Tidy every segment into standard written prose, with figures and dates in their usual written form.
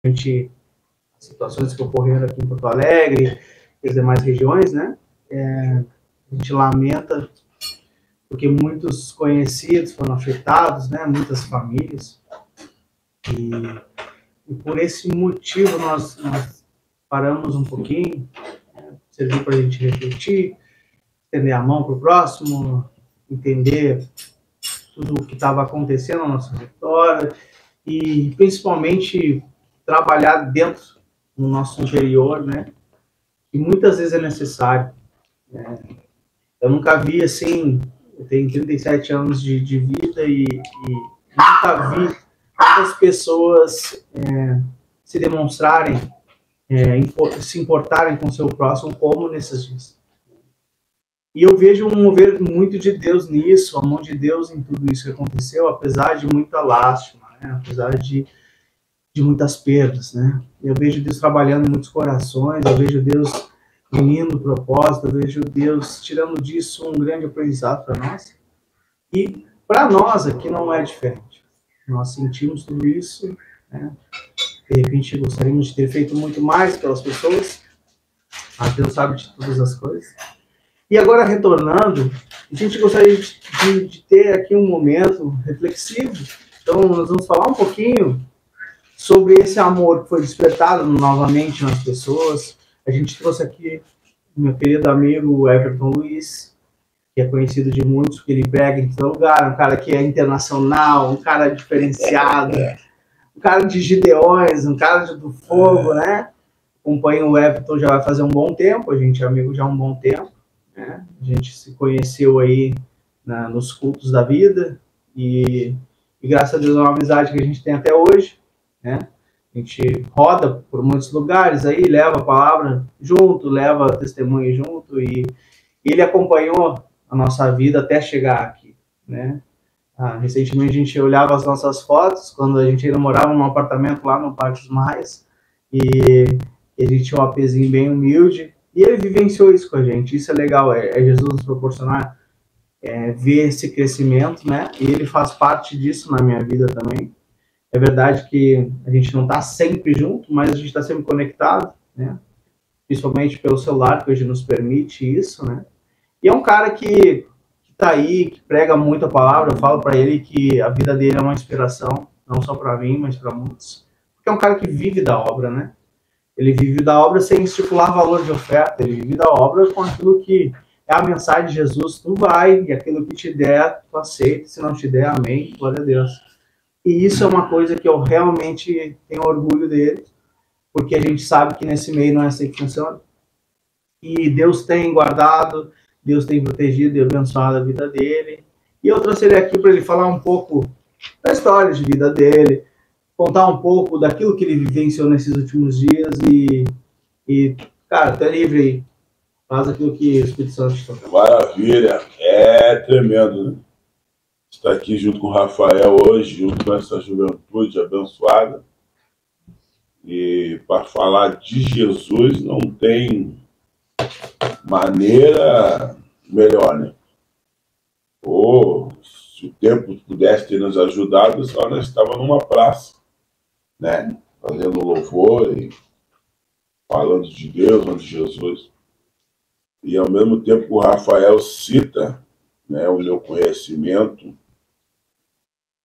As situações que ocorreram aqui em Porto Alegre e as demais regiões, né? A gente lamenta porque muitos conhecidos foram afetados, né? Muitas famílias. E por esse motivo nós paramos um pouquinho, serviu para a gente refletir, estender a mão para o próximo, entender tudo o que estava acontecendo na nossa vitória e principalmente trabalhar dentro no nosso interior, né? E muitas vezes é necessário. Eu nunca vi assim, eu tenho 37 anos de vida e nunca vi muitas pessoas se demonstrarem, se importarem com o seu próximo como nesses dias. E eu vejo um mover muito de Deus nisso, a mão de Deus em tudo isso que aconteceu, apesar de muita lástima, né? Apesar de muitas perdas, né? Eu vejo Deus trabalhando em muitos corações, eu vejo Deus unindo propósito, eu vejo Deus tirando disso um grande aprendizado para nós. E para nós aqui não é diferente. Nós sentimos tudo isso, né? De repente gostaríamos de ter feito muito mais pelas pessoas, mas Deus sabe de todas as coisas. E agora, retornando, a gente gostaria de ter aqui um momento reflexivo. Então, nós vamos falar um pouquinho sobre esse amor que foi despertado novamente nas pessoas. A gente trouxe aqui meu querido amigo Everton Luiz, que é conhecido de muitos, porque ele prega em todo lugar, um cara que é internacional, um cara diferenciado, um cara de Gideões, um cara do fogo, né? Acompanho o Everton já vai fazer um bom tempo, a gente é amigo já há um bom tempo. Né? A gente se conheceu aí nos cultos da vida e graças a Deus é uma amizade que a gente tem até hoje, né? A gente roda por muitos lugares aí, leva a palavra junto, leva testemunho junto e ele acompanhou a nossa vida até chegar aqui, né? Recentemente a gente olhava as nossas fotos quando a gente ainda morava num apartamento lá no Parque dos Maias e a gente tinha um apezinho bem humilde. E ele vivenciou isso com a gente, isso é legal, é Jesus nos proporcionar ver esse crescimento, né? E ele faz parte disso na minha vida também. É verdade que a gente não está sempre junto, mas a gente está sempre conectado, né? Principalmente pelo celular, que hoje nos permite isso, né? E é um cara que está aí, que prega muito a palavra. Eu falo para ele que a vida dele é uma inspiração, não só para mim, mas para muitos. Porque é um cara que vive da obra, né? Ele vive da obra sem estipular valor de oferta, ele vive da obra com aquilo que é a mensagem de Jesus, tu vai, e aquilo que te der, tu aceita, se não te der, amém, glória a Deus. E isso é uma coisa que eu realmente tenho orgulho dele, porque a gente sabe que nesse meio não é assim que funciona. E Deus tem guardado, Deus tem protegido e abençoado a vida dele. E eu trouxe ele aqui para ele falar um pouco da história de vida dele, contar um pouco daquilo que ele vivenciou nesses últimos dias e cara, tá livre aí. Faz aquilo que o Espírito Santo te toca. Maravilha, é tremendo, né? Estar aqui junto com o Rafael hoje, junto com essa juventude abençoada. E para falar de Jesus não tem maneira melhor, né? Ou se o tempo pudesse ter nos ajudado, só nós estávamos numa praça, né? Fazendo louvor e falando de Deus, falando de Jesus. E ao mesmo tempo que o Rafael cita, né, o meu conhecimento,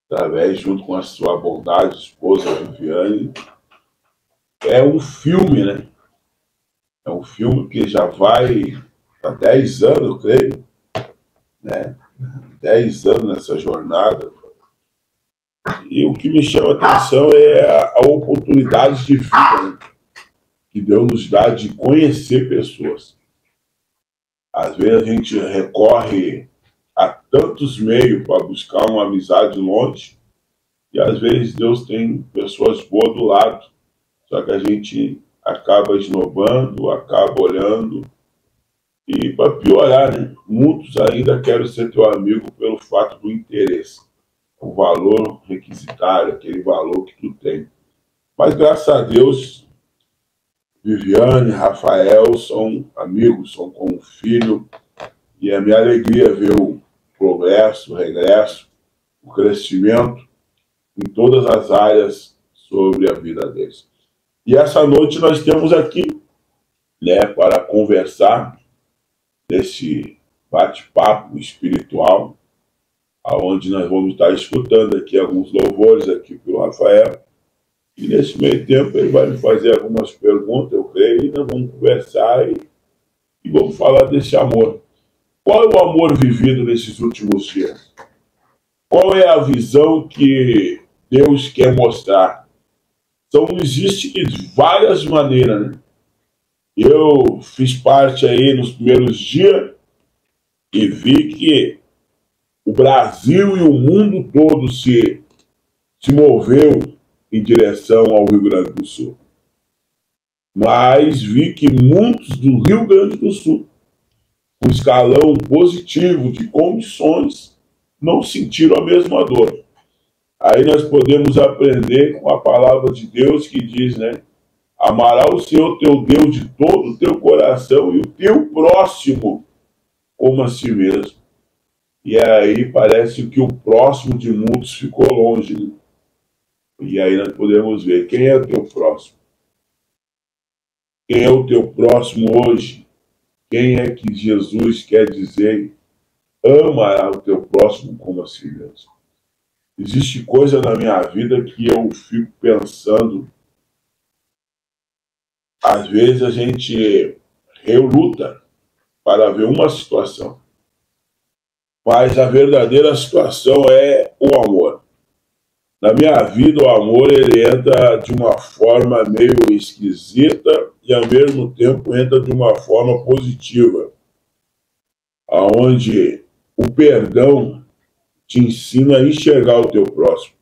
através, junto com a sua bondade, esposa Viviane, é um filme, né? É um filme que já vai há 10 anos, eu creio, né? 10 anos nessa jornada. E o que me chama a atenção é a oportunidade de vida, né, que Deus nos dá de conhecer pessoas. Às vezes a gente recorre a tantos meios para buscar uma amizade longe, e às vezes Deus tem pessoas boas do lado, só que a gente acaba esnobando, acaba olhando, e para piorar, né, muitos ainda querem ser teu amigo pelo fato do interesse, o valor requisitário, aquele valor que tu tem. Mas graças a Deus, Viviane, Rafael são amigos, são como filho, e é minha alegria ver o progresso, o regresso, o crescimento em todas as áreas sobre a vida deles. E essa noite nós temos aqui, né, para conversar nesse bate-papo espiritual, aonde nós vamos estar escutando aqui alguns louvores aqui pelo Rafael. E nesse meio tempo ele vai me fazer algumas perguntas, eu creio, e nós vamos conversar e vamos falar desse amor. Qual é o amor vivido nesses últimos dias? Qual é a visão que Deus quer mostrar? Então, existe de várias maneiras, né? Eu fiz parte aí nos primeiros dias e vi que o Brasil e o mundo todo se moveu em direção ao Rio Grande do Sul. Mas vi que muitos do Rio Grande do Sul, com escalão positivo de condições, não sentiram a mesma dor. Aí nós podemos aprender com a palavra de Deus que diz, né? Amará o Senhor teu Deus de todo o teu coração e o teu próximo como a si mesmo. E aí parece que o próximo de muitos ficou longe, né? E aí nós podemos ver quem é o teu próximo. Quem é o teu próximo hoje? Quem é que Jesus quer dizer ama o teu próximo como a si mesmo? Existe coisa na minha vida que eu fico pensando. Às vezes a gente reluta para ver uma situação. Mas a verdadeira situação é o amor. Na minha vida, o amor ele entra de uma forma meio esquisita e, ao mesmo tempo, entra de uma forma positiva, onde o perdão te ensina a enxergar o teu próximo.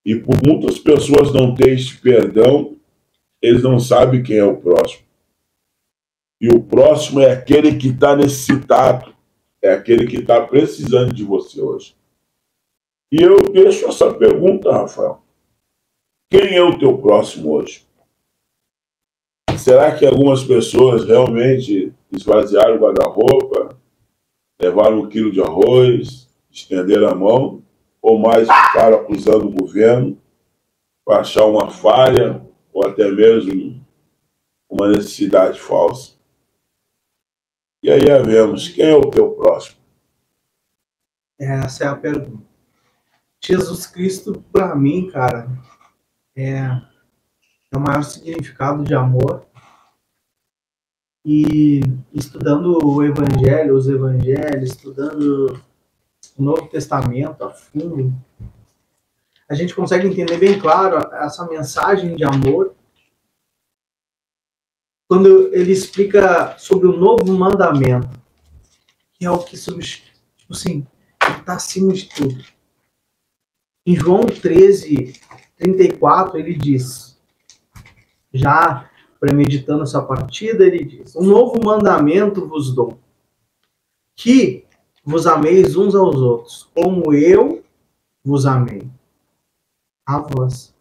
E por muitas pessoas não terem esse perdão, eles não sabem quem é o próximo. E o próximo é aquele que está necessitado, é aquele que está precisando de você hoje. E eu deixo essa pergunta, Rafael. Quem é o teu próximo hoje? Será que algumas pessoas realmente esvaziaram o guarda-roupa, levaram 1 quilo de arroz, estenderam a mão, ou mais ficaram acusando o governo para achar uma falha ou até mesmo uma necessidade falsa? E aí vemos, quem é o teu próximo? Essa é a pergunta. Jesus Cristo, para mim, cara, é o maior significado de amor. E estudando o Evangelho, os Evangelhos, estudando o Novo Testamento a fundo, a gente consegue entender bem claro essa mensagem de amor quando ele explica sobre o novo mandamento, que é o que substitui, tipo assim, está acima de tudo. Em João 13:34, ele diz, já premeditando essa partida, ele diz, um novo mandamento vos dou, que vos ameis uns aos outros, como eu vos amei a vós.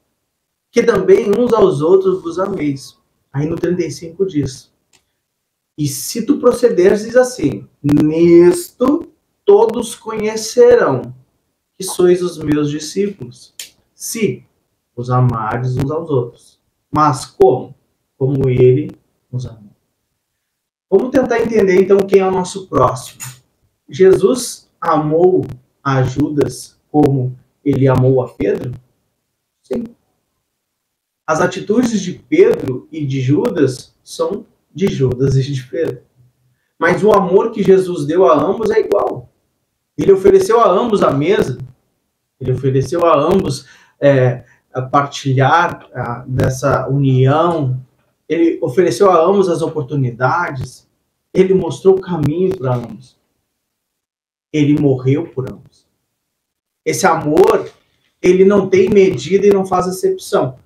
Que também uns aos outros vos ameis. Aí no 35 diz, e se tu procederes assim, nisto todos conhecerão que sois os meus discípulos, se os amares uns aos outros. Mas como? Como ele nos amou. Vamos tentar entender então quem é o nosso próximo. Jesus amou a Judas como ele amou a Pedro? Sim. As atitudes de Pedro e de Judas são de Judas e de Pedro. Mas o amor que Jesus deu a ambos é igual. Ele ofereceu a ambos a mesa. Ele ofereceu a ambos a partilhar dessa união. Ele ofereceu a ambos as oportunidades. Ele mostrou o caminho para ambos. Ele morreu por ambos. Esse amor, ele não tem medida e não faz acepção.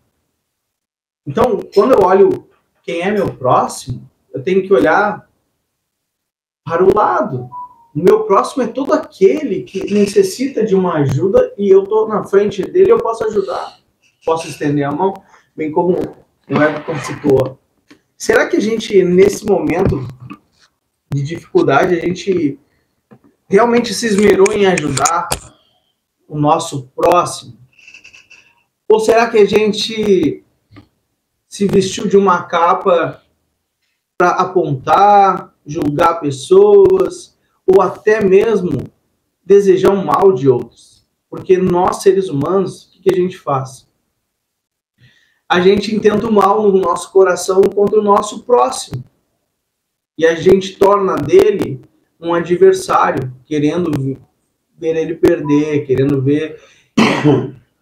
Então, quando eu olho quem é meu próximo, eu tenho que olhar para o lado. O meu próximo é todo aquele que necessita de uma ajuda e eu estou na frente dele, eu posso ajudar. Posso estender a mão, bem como o Everton citou. Será que a gente, nesse momento de dificuldade, a gente realmente se esmerou em ajudar o nosso próximo? Ou será que a gente se vestiu de uma capa para apontar, julgar pessoas, ou até mesmo desejar o mal de outros. Porque nós, seres humanos, o que a gente faz? A gente intenta o mal no nosso coração contra o nosso próximo. E a gente torna dele um adversário, querendo ver ele perder, querendo ver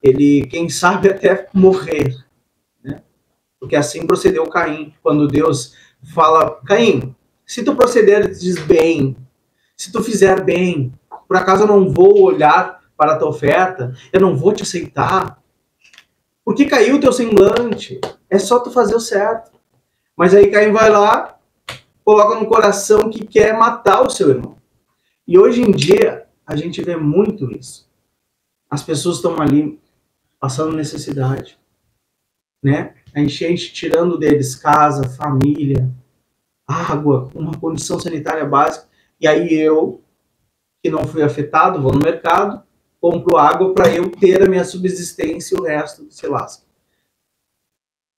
ele, quem sabe, até morrer. Né? Porque assim procedeu Caim, quando Deus fala, Caim, se tu procederes bem, se tu fizer bem, por acaso eu não vou olhar para a tua oferta, eu não vou te aceitar, porque caiu o teu semblante, é só tu fazer o certo. Mas aí Caim vai lá, coloca no coração que quer matar o seu irmão. E hoje em dia, a gente vê muito isso. As pessoas estão ali passando necessidade, né? A enchente tirando deles casa, família, água, uma condição sanitária básica. E aí eu, que não fui afetado, vou no mercado, compro água para eu ter a minha subsistência e o resto se lasca.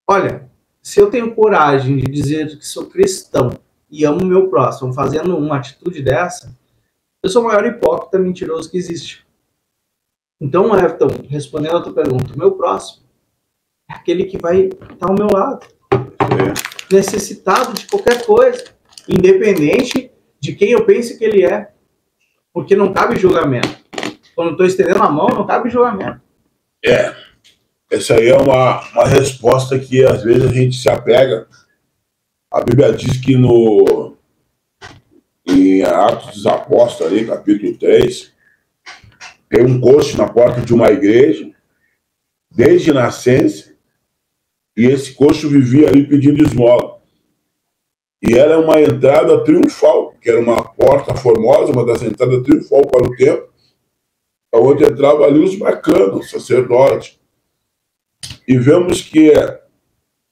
Olha, se eu tenho coragem de dizer que sou cristão e amo o meu próximo fazendo uma atitude dessa, eu sou o maior hipócrita mentiroso que existe. Então, Everton, respondendo a tua pergunta, o meu próximo é aquele que vai estar ao meu lado, necessitado de qualquer coisa, independente de quem eu pense que ele é, porque não cabe julgamento. Quando eu estou estendendo a mão, não cabe julgamento. Essa aí é uma resposta que às vezes a gente se apega. A Bíblia diz que em Atos dos Apóstolos, ali, capítulo 3, tem um coxo na porta de uma igreja, desde nascença, e esse coxo vivia ali pedindo esmola. E era uma entrada triunfal, que era uma porta formosa, uma das entradas triunfal para o templo, onde entravam ali os bacanos, os sacerdotes. E vemos que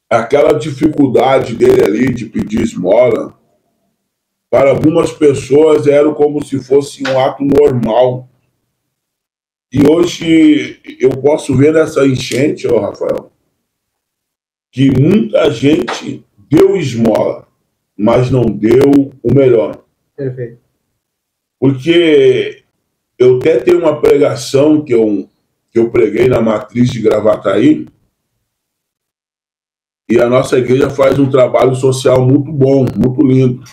aquela dificuldade dele ali de pedir esmola, para algumas pessoas era como se fosse um ato normal. E hoje eu posso ver nessa enchente, Rafael, que muita gente deu esmola, mas não deu o melhor. Perfeito. Porque eu até tenho uma pregação que eu preguei na matriz de Gravataí, e a nossa igreja faz um trabalho social muito bom, muito lindo.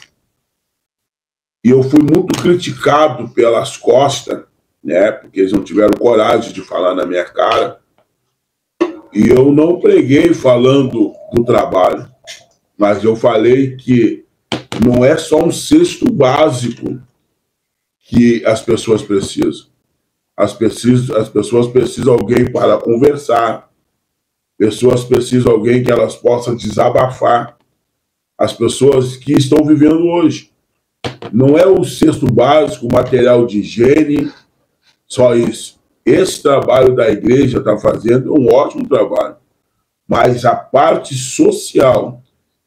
E eu fui muito criticado pelas costas, né, porque eles não tiveram coragem de falar na minha cara. E eu não preguei falando do trabalho, mas eu falei que não é só um cesto básico que as pessoas precisam. As pessoas precisam de alguém para conversar. Pessoas precisam de alguém que elas possam desabafar. As pessoas que estão vivendo hoje. Não é o cesto básico, o material de higiene, só isso. Esse trabalho da igreja está fazendo um ótimo trabalho. Mas a parte social,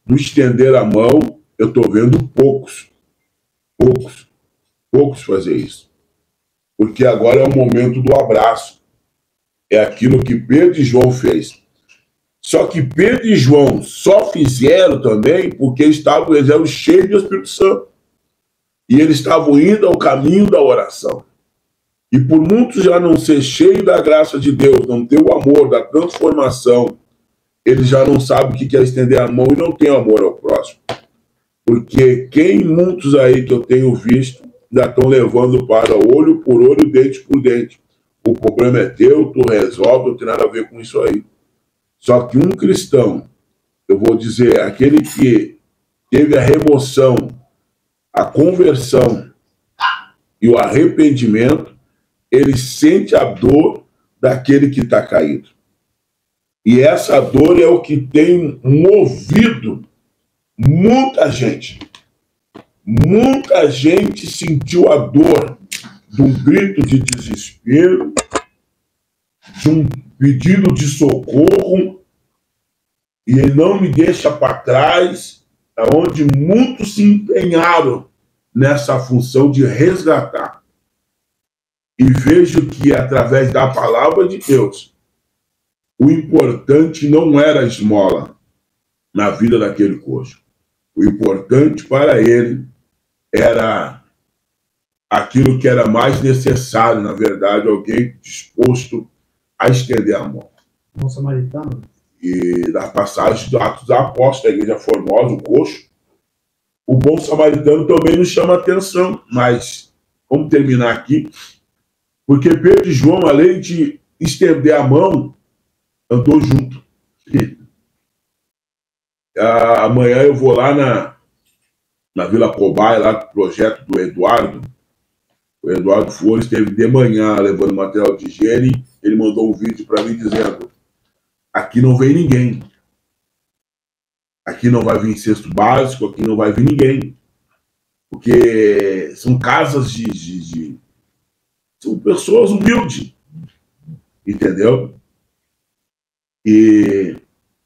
do estender a mão, eu estou vendo poucos fazer isso. Porque agora é o momento do abraço. É aquilo que Pedro e João fez. Só que Pedro e João só fizeram também porque eles eram cheios do Espírito Santo. E eles estavam indo ao caminho da oração. E por muitos já não ser cheio da graça de Deus, não ter o amor da transformação, eles já não sabem o que é estender a mão e não tem amor ao próximo. Porque muitos aí que eu tenho visto já estão levando para olho por olho, dente por dente. O problema é teu, tu resolve, não tem nada a ver com isso aí. Só que um cristão, eu vou dizer, aquele que teve a remoção, a conversão e o arrependimento, ele sente a dor daquele que está caído. E essa dor é o que tem movido muita gente. Muita gente sentiu a dor de um grito de desespero, de um pedido de socorro, e ele não me deixa para trás, onde muitos se empenharam nessa função de resgatar. E vejo que, através da palavra de Deus, o importante não era a esmola, na vida daquele coxo. O importante para ele era aquilo que era mais necessário, na verdade, alguém disposto a estender a mão. Bom samaritano. E na passagem dos Atos dos Apóstolos, da Igreja Formosa, o coxo, o bom samaritano também nos chama a atenção, mas vamos terminar aqui, porque Pedro e João, além de estender a mão, andou junto. Amanhã eu vou lá na Vila Cobaia, lá do projeto do Eduardo. O Eduardo Flores esteve de manhã levando material de higiene. Ele mandou um vídeo para mim dizendo: aqui não vem ninguém. Aqui não vai vir cesto básico, aqui não vai vir ninguém. Porque são casas são pessoas humildes. Entendeu? E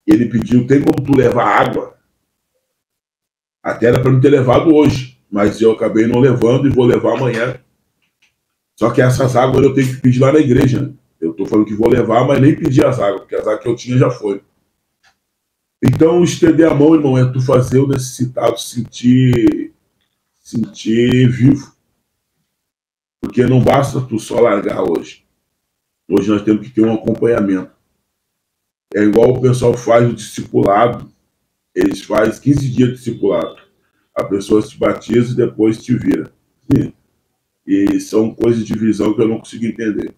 ele pediu: tem como tu levar água? Até era para me ter levado hoje, mas eu acabei não levando e vou levar amanhã. Só que essas águas eu tenho que pedir lá na igreja. Né? Eu estou falando que vou levar, mas nem pedi as águas, porque as águas que eu tinha já foi. Então, estender a mão, irmão, é tu fazer o necessitado sentir vivo. Porque não basta tu só largar hoje. Hoje nós temos que ter um acompanhamento. É igual o pessoal faz o discipulado. Eles fazem 15 dias de discipulado. A pessoa se batiza e depois te vira. Sim. E são coisas de visão que eu não consigo entender.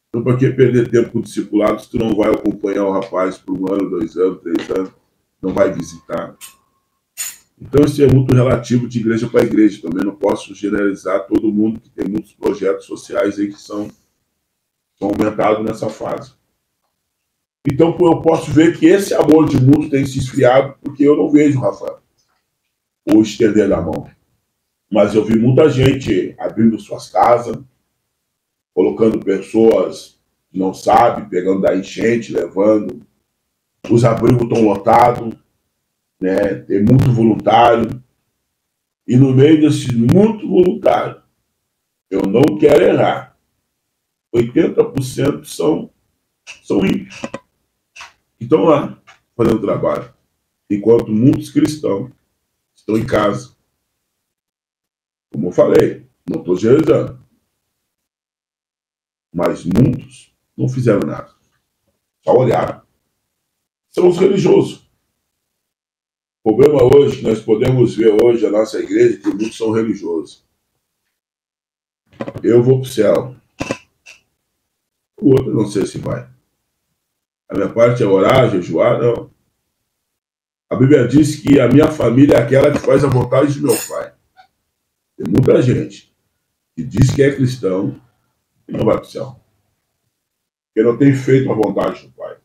Então, para que perder tempo com o discipulado se tu não vai acompanhar o rapaz por 1 ano, 2 anos, 3 anos, não vai visitar? Então, isso é muito relativo de igreja para igreja. Também não posso generalizar todo mundo, que tem muitos projetos sociais aí que são aumentados nessa fase. Então, eu posso ver que esse amor de muitos tem se esfriado, porque eu não vejo, Rafael, o estender da mão. Mas eu vi muita gente abrindo suas casas, colocando pessoas que não sabem, pegando da enchente, levando. Os abrigos estão lotados, né? Tem muito voluntário. E no meio desse muito voluntário, eu não quero errar, 80% são ímpios. Que estão lá fazendo trabalho. Enquanto muitos cristãos estão em casa. Como eu falei, não estou generalizando. Mas muitos não fizeram nada. Só olharam. São os religiosos. O problema hoje, que nós podemos ver hoje, a nossa igreja, que muitos são religiosos. Eu vou para o céu. O outro não sei se vai. A minha parte é orar, jejuar, não. A Bíblia diz que a minha família é aquela que faz a vontade de meu pai. Tem muita gente que diz que é cristão e não vai para o céu. Porque não tem feito a vontade do pai.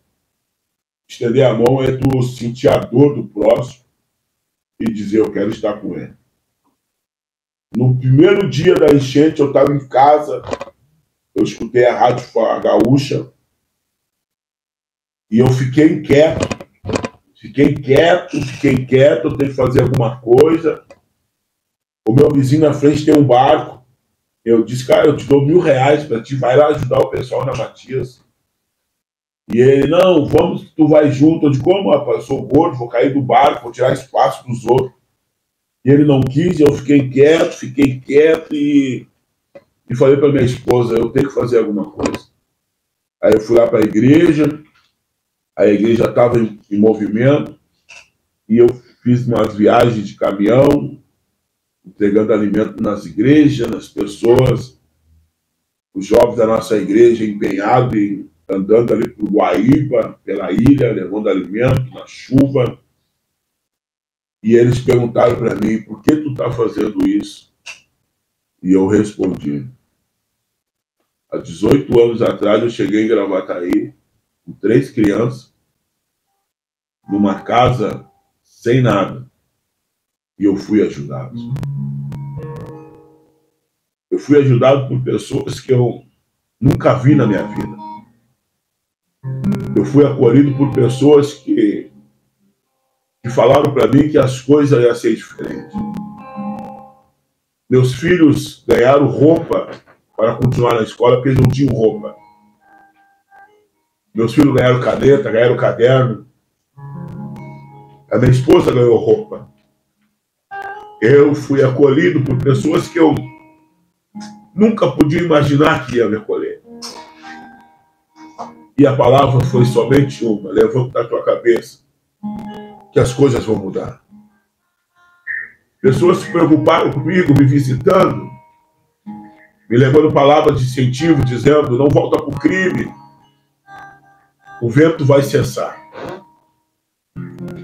Estender a mão é tu sentir a dor do próximo e dizer: eu quero estar com ele. No primeiro dia da enchente, eu estava em casa, eu escutei a Rádio Gaúcha e eu fiquei inquieto. Fiquei quieto, eu tenho que fazer alguma coisa. O meu vizinho na frente tem um barco. Eu disse: cara, eu te dou R$1.000 para ti, vai lá ajudar o pessoal na Matias. E ele: não, vamos, tu vai junto. Eu disse: como, rapaz? Eu sou gordo, vou cair do barco, vou tirar espaço dos outros. E ele não quis, eu fiquei quieto e falei para minha esposa: eu tenho que fazer alguma coisa. Aí eu fui lá para a igreja estava em movimento e eu fiz umas viagens de caminhão, entregando alimento nas igrejas, nas pessoas, os jovens da nossa igreja empenhados em andando ali por Guaíba, pela ilha, levando alimento na chuva. E eles perguntaram para mim: por que tu está fazendo isso? E eu respondi: há 18 anos atrás eu cheguei em Gravataí com 3 crianças, numa casa sem nada. E eu fui ajudado. Eu fui ajudado por pessoas que eu nunca vi na minha vida. Eu fui acolhido por pessoas que falaram para mim que as coisas iam ser diferentes. Meus filhos ganharam roupa para continuar na escola, porque eles não tinham roupa. Meus filhos ganharam caneta, ganharam caderno. A minha esposa ganhou roupa. Eu fui acolhido por pessoas que eu nunca podia imaginar que ia me acolher. E a palavra foi somente uma: levanta a tua cabeça, que as coisas vão mudar. Pessoas se preocuparam comigo, me visitando, me levando palavras de incentivo, dizendo: não volta para o crime, o vento vai cessar.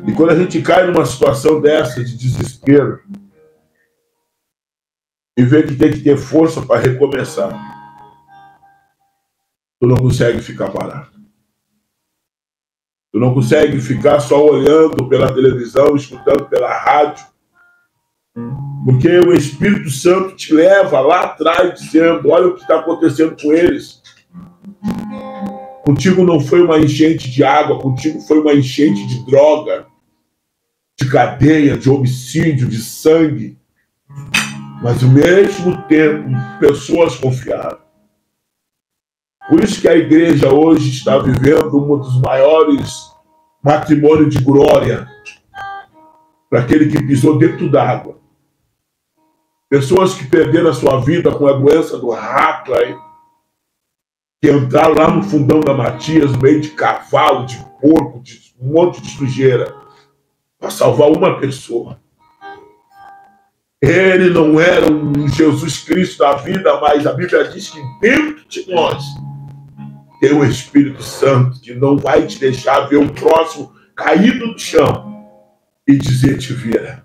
E quando a gente cai numa situação dessa de desespero e vê que tem que ter força para recomeçar, tu não consegue ficar parado. Tu não consegue ficar só olhando pela televisão, escutando pela rádio, porque o Espírito Santo te leva lá atrás dizendo: olha o que está acontecendo com eles. Contigo não foi uma enchente de água, contigo foi uma enchente de droga, de cadeia, de homicídio, de sangue. Mas ao mesmo tempo, pessoas confiaram. Por isso que a igreja hoje está vivendo um dos maiores matrimônios de glória para aquele que pisou dentro d'água. Pessoas que perderam a sua vida com a doença do rato, aí, que entraram lá no fundão da Matias, no meio de cavalo, de porco, de um monte de sujeira, para salvar uma pessoa. Ele não era um Jesus Cristo da vida, mas a Bíblia diz que dentro de nós tem o Espírito Santo que não vai te deixar ver o próximo caído no chão e dizer: te vira.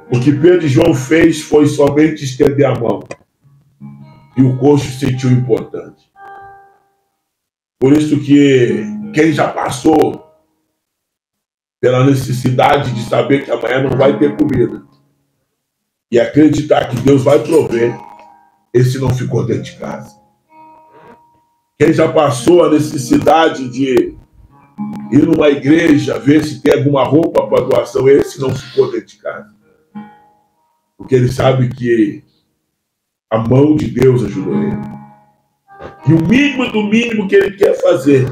O que Pedro e João fez foi somente estender a mão. E o coxo sentiu importante. Por isso que quem já passou pela necessidade de saber que amanhã não vai ter comida e acreditar que Deus vai prover, esse não ficou dentro de casa. Quem já passou a necessidade de ir numa igreja, ver se tem alguma roupa para doação, esse não ficou dentro de casa. Porque ele sabe que a mão de Deus ajudou ele. E o mínimo do mínimo que ele quer fazer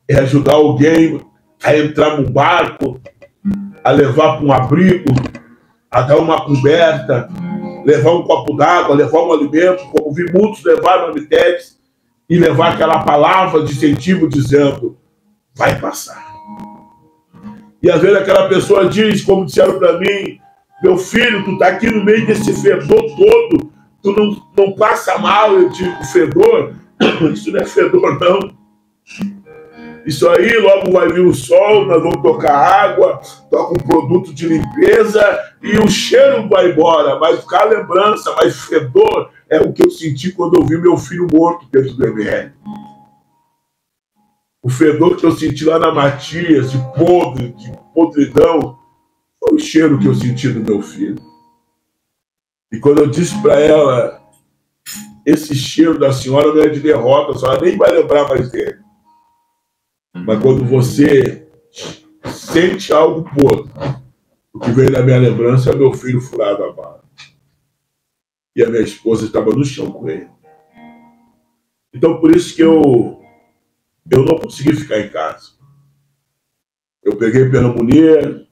é ajudar alguém a entrar no barco, a levar para um abrigo, a dar uma coberta, levar um copo d'água, levar um alimento, como vi muitos levar marmitex, e levar aquela palavra de incentivo dizendo: vai passar. E às vezes aquela pessoa diz, como disseram para mim: meu filho, tu está aqui no meio desse fedor todo, tu não passa mal. Eu digo: fedor? Isso não é fedor, não. Isso aí, logo vai vir o sol, nós vamos tocar água, toca um produto de limpeza e o cheiro vai embora. Mas ficar lembrança, mas fedor é o que eu senti quando eu vi meu filho morto dentro do MR. O fedor que eu senti lá na Matias, de podridão, foi o cheiro que eu senti do meu filho. E quando eu disse para ela: esse cheiro da senhora não é de derrota, a senhora nem vai lembrar mais dele. Mas quando você sente algo podre, o que veio na minha lembrança é meu filho furado a bala. E a minha esposa estava no chão com ele. Então, por isso que eu não consegui ficar em casa. Eu peguei pneumonia,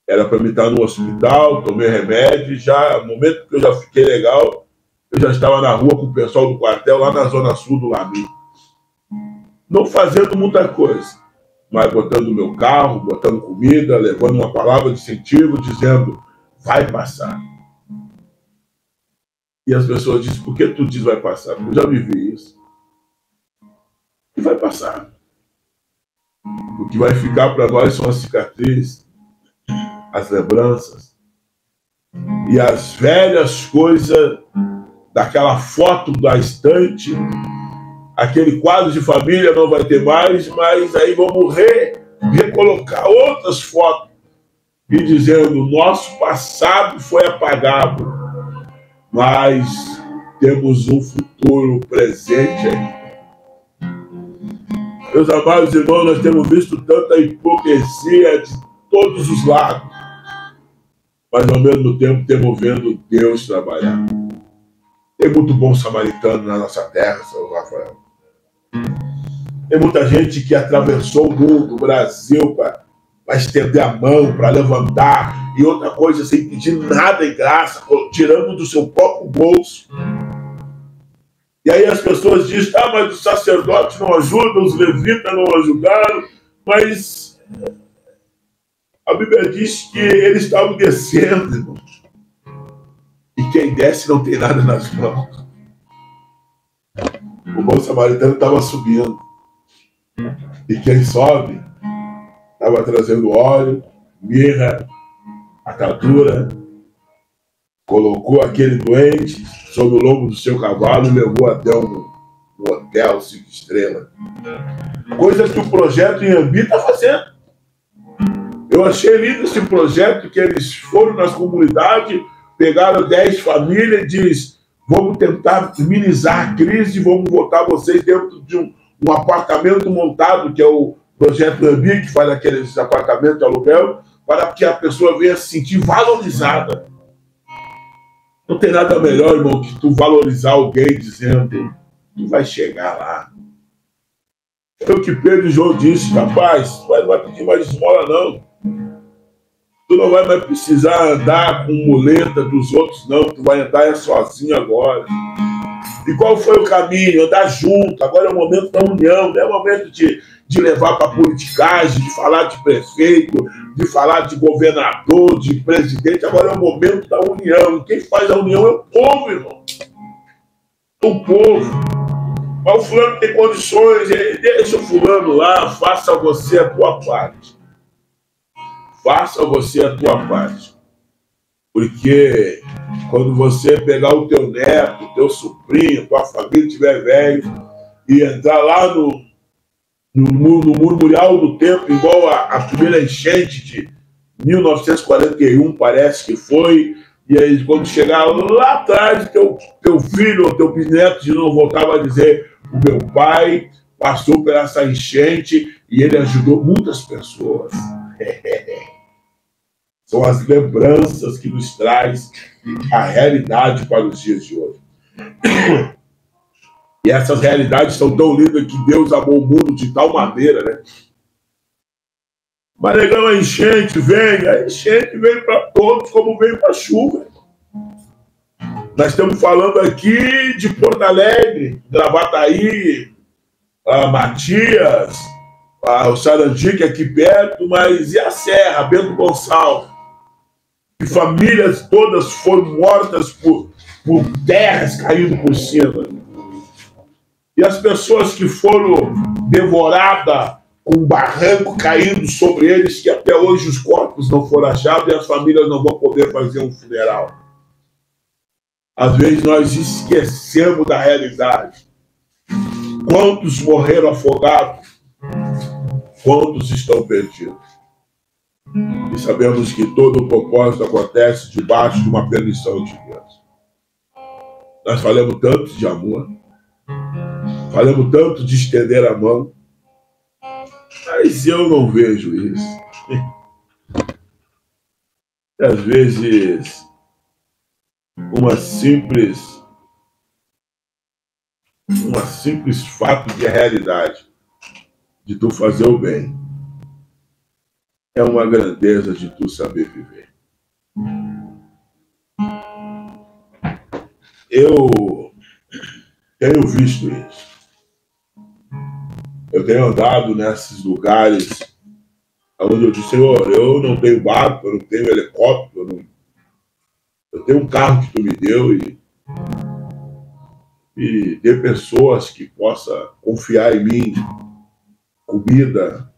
era para me estar no hospital, tomei remédio, já no momento que eu já fiquei legal, eu já estava na rua com o pessoal do quartel, lá na zona sul do Lamin. Não fazendo muita coisa, mas botando o meu carro, botando comida, levando uma palavra de incentivo, dizendo: vai passar. E as pessoas dizem: por que tu diz vai passar? Porque eu já vivi isso. E vai passar. O que vai ficar para nós são as cicatrizes, as lembranças e as velhas coisas daquela foto da estante. Aquele quadro de família não vai ter mais, mas aí vamos recolocar outras fotos e dizendo: nosso passado foi apagado, mas temos um futuro presente aí. Meus amados irmãos, nós temos visto tanta hipocrisia de todos os lados, mas ao mesmo tempo temos vendo Deus trabalhar. Tem muito bom samaritano na nossa terra, São Rafael. Tem muita gente que atravessou o mundo, o Brasil, para para estender a mão, para levantar, e outra coisa sem pedir nada em graça, tirando do seu próprio bolso. E aí as pessoas dizem, ah, mas os sacerdotes não ajudam, os levitas não ajudaram, mas a Bíblia diz que eles estavam descendo, irmão. E quem desce não tem nada nas mãos. O bom samaritano estava subindo. E quem sobe estava trazendo óleo, mirra, atadura, colocou aquele doente sob o lombo do seu cavalo e levou até um hotel 5 estrelas. Coisa que o projeto Inhambi está fazendo. Eu achei lindo esse projeto que eles foram nas comunidades, pegaram 10 famílias e diz, vamos tentar minimizar a crise, vamos botar vocês dentro de um apartamento montado, que é o projeto Inhambi, que faz aqueles apartamentos de aluguel, para que a pessoa venha se sentir valorizada. Não tem nada melhor, irmão, que tu valorizar alguém dizendo, tu vai chegar lá. É o que Pedro e João disse, rapaz, tu não vai pedir mais esmola, não. Tu não vai mais precisar andar com muleta dos outros, não. Tu vai andar sozinho agora. E qual foi o caminho? Andar junto. Agora é o momento da união. Não é o momento de levar para a politicagem, de falar de prefeito, de falar de governador, de presidente. Agora é o momento da união. E quem faz a união é o povo, irmão. O povo. Mas o fulano tem condições. Deixa o fulano lá. Faça você a tua parte. Faça você a tua parte. Porque quando você pegar o teu neto, o teu sobrinho, tua família estiver velho, e entrar lá no murmurial do tempo, igual a primeira enchente de 1941, parece que foi, e aí quando chegar lá atrás, teu filho ou teu bisneto de novo voltava a dizer, o meu pai passou por essa enchente e ele ajudou muitas pessoas. São as lembranças que nos traz a realidade para os dias de hoje. E essas realidades são tão lindas que Deus amou o mundo de tal maneira, né? Mas negão, a enchente vem para todos como veio para a chuva. Nós estamos falando aqui de Porto Alegre, Gravataí, Matias, o Sarandi, que é aqui perto, mas e a Serra, Bento Gonçalves? E famílias todas foram mortas por terras caindo por cima. E as pessoas que foram devoradas com um barranco caindo sobre eles, que até hoje os corpos não foram achados e as famílias não vão poder fazer um funeral. Às vezes nós esquecemos da realidade. Quantos morreram afogados? Quantos estão perdidos? E sabemos que todo o propósito acontece debaixo de uma permissão de Deus. Nós falamos tanto de amor, falamos tanto de estender a mão, mas eu não vejo isso. E às vezes, uma simples fato de realidade, de tu fazer o bem, é uma grandeza de tu saber viver. Eu tenho visto isso. Eu tenho andado nesses lugares onde eu disse, Senhor, eu não tenho barco, eu não tenho helicóptero, eu tenho um carro que tu me deu e dê pessoas que possam confiar em mim, comida,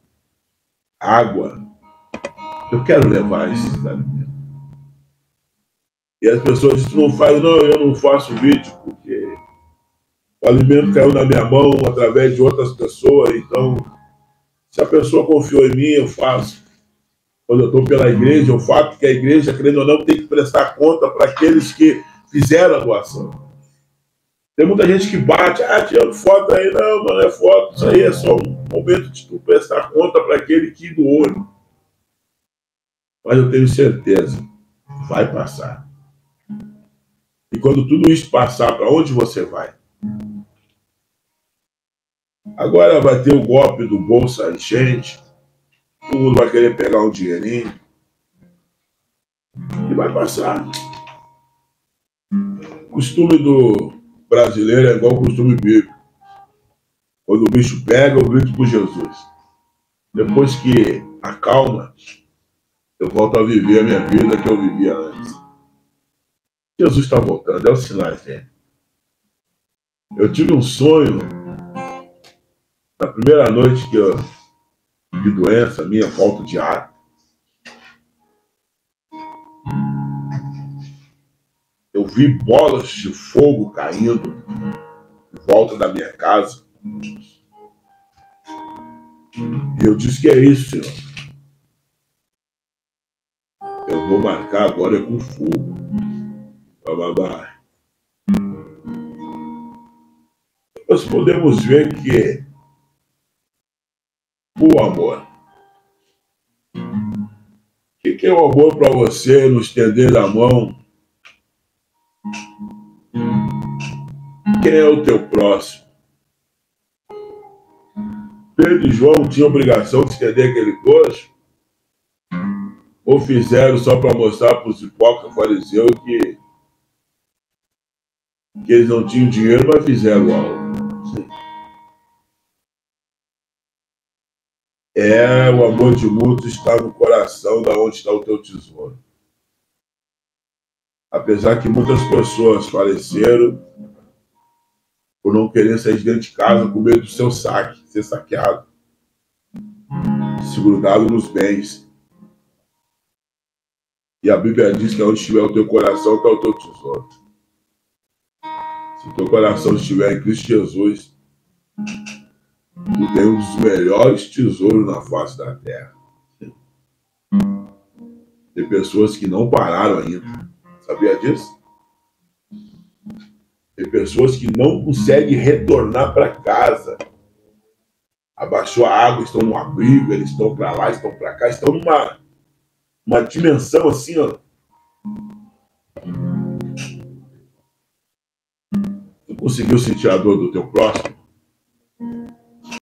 água. Eu quero levar esses alimentos. E as pessoas dizem, não faz, não, eu não faço vídeo, porque o alimento caiu na minha mão através de outras pessoas, então, se a pessoa confiou em mim, eu faço. Quando eu estou pela igreja, eu faço, porque a igreja, querendo ou não, tem que prestar conta para aqueles que fizeram a doação. Tem muita gente que bate, tirando foto aí, não é foto, isso aí é só um momento de tu prestar conta para aquele que doou. Mas eu tenho certeza, vai passar. E quando tudo isso passar, para onde você vai? Agora vai ter o golpe do Bolsa Enchente, Todo mundo vai querer pegar um dinheirinho e vai passar. O costume do brasileiro é igual o costume bíblico. Quando o bicho pega, eu grito por Jesus. Depois que acalma, eu volto a viver a minha vida que eu vivia antes. Jesus está voltando, é o sinal, gente. Eu tive um sonho na primeira noite que eu vi doença, minha falta de ar. Eu vi bolas de fogo caindo em volta da minha casa. E eu disse que é isso, Senhor. Eu vou marcar agora com fogo. Bababá. Nós podemos ver que o amor. O que é o amor para você no estender a mão? Quem é o teu próximo? Pedro e João tinham obrigação de estender aquele coxo? Ou fizeram só para mostrar para os hipócritas fariseus que eles não tinham dinheiro, mas fizeram algo? O amor de muitos está no coração, da onde está o teu tesouro. Apesar que muitas pessoas faleceram por não querer sair de dentro de casa com medo do seu saque, ser saqueado, se grudado nos bens. E a Bíblia diz que onde estiver o teu coração está o teu tesouro. Se o teu coração estiver em Cristo Jesus, tu tem um dos melhores tesouros na face da terra. Tem pessoas que não pararam ainda. Sabia disso? Tem pessoas que não conseguem retornar para casa. Abaixou a água, estão no abrigo, eles estão para lá, estão para cá, estão numa dimensão assim, ó. Tu conseguiu sentir a dor do teu próximo?